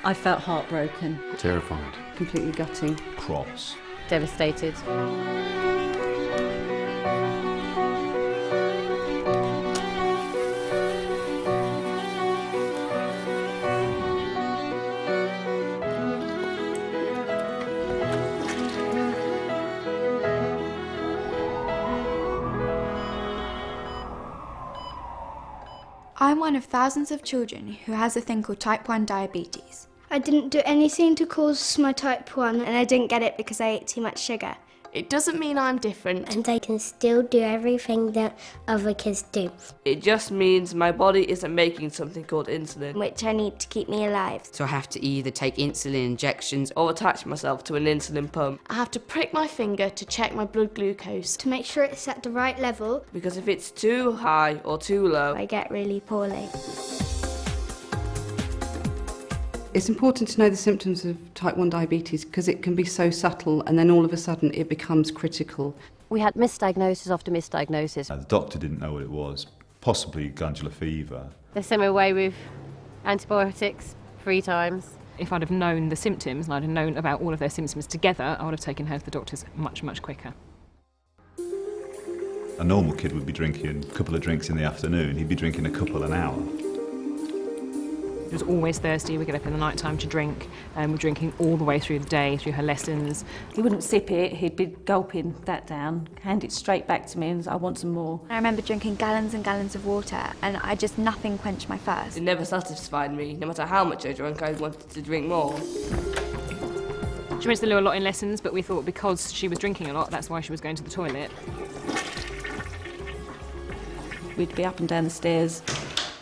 I felt heartbroken. Terrified. Completely gutting. Cross. Devastated. I'm one of thousands of children who has a thing called type 1 diabetes. I didn't do anything to cause my type 1 and I didn't get it because I ate too much sugar. It doesn't mean I'm different. And I can still do everything that other kids do. It just means my body isn't making something called insulin, Which I need to keep me alive. So I have to either take insulin injections or attach myself to an insulin pump. I have to prick my finger to check my blood glucose. To make sure it's at the right level. Because if it's too high or too low, I get really poorly. It's important to know the symptoms of type 1 diabetes because it can be so subtle and then all of a sudden it becomes critical. We had misdiagnosis after misdiagnosis. The doctor didn't know what it was, possibly glandular fever. They sent me away with antibiotics 3 times. If I'd have known the symptoms and I'd have known about all of their symptoms together, I would have taken her to the doctors much, much quicker. A normal kid would be drinking a couple of drinks in the afternoon, he'd be drinking a couple an hour. He was always thirsty. We get up in the night time to drink, and we're drinking all the way through the day, through her lessons. He wouldn't sip it, he'd be gulping that down, hand it straight back to me and say, I want some more. I remember drinking gallons and gallons of water and nothing quenched my thirst. it never satisfied me. No matter how much I drank, I wanted to drink more. She went to the loo a lot in lessons, but we thought because she was drinking a lot, that's why she was going to the toilet. We'd be up and down the stairs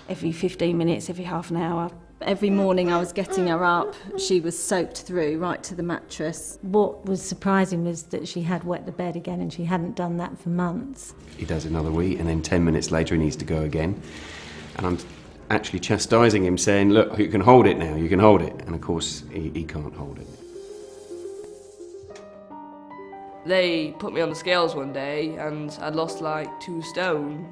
every 15 minutes, every half an hour. Every morning I was getting her up, she was soaked through right to the mattress. What was surprising was that she had wet the bed again and she hadn't done that for months. He does another wee and then 10 minutes later he needs to go again. And I'm actually chastising him saying, look, you can hold it now, you can hold it. And of course he can't hold it. They put me on the scales one day and I'd lost like 2 stone.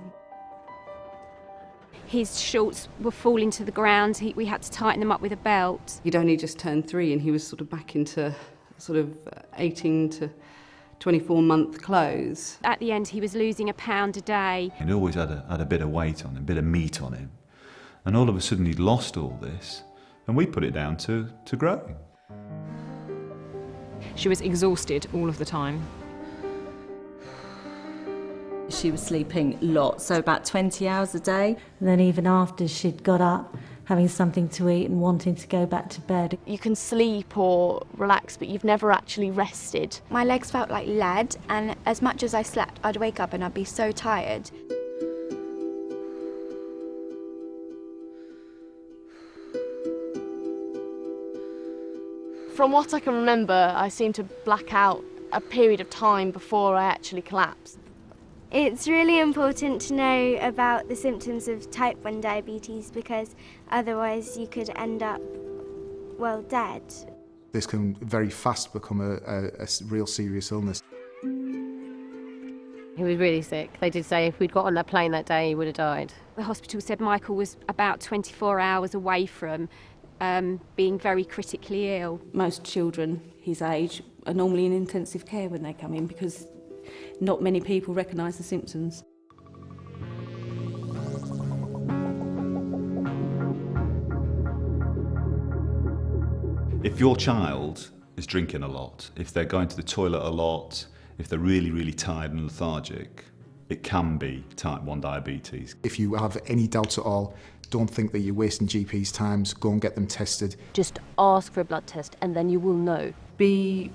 His shorts were falling to the ground. We had to tighten them up with a belt. He'd only just turned 3 and he was sort of back into 18 to 24-month clothes. At the end, he was losing £1 a day. He'd always had a bit of weight on him, a bit of meat on him. And all of a sudden he'd lost all this, and we put it down to growing. She was exhausted all of the time. She was sleeping lots, so about 20 hours a day. And then even after she'd got up, having something to eat and wanting to go back to bed. You can sleep or relax, but you've never actually rested. My legs felt like lead, and as much as I slept, I'd wake up and I'd be so tired. From what I can remember, I seemed to black out a period of time before I actually collapsed. It's really important to know about the symptoms of type 1 diabetes because otherwise you could end up, well, dead. This can very fast become a real serious illness. He was really sick. They did say if we'd got on that plane that day, he would have died. The hospital said Michael was about 24 hours away from being very critically ill. Most children his age are normally in intensive care when they come in because not many people recognise the symptoms. If your child is drinking a lot, if they're going to the toilet a lot, if they're really, really tired and lethargic, it can be type 1 diabetes. If you have any doubt at all, don't think that you're wasting GP's time, go and get them tested. Just ask for a blood test and then you will know. Be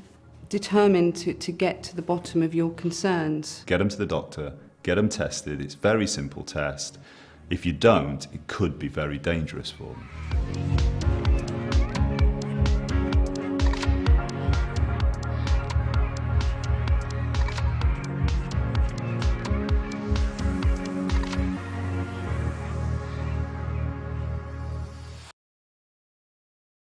determined to get to the bottom of your concerns. Get them to the doctor, get them tested. It's a very simple test. If you don't, it could be very dangerous for them.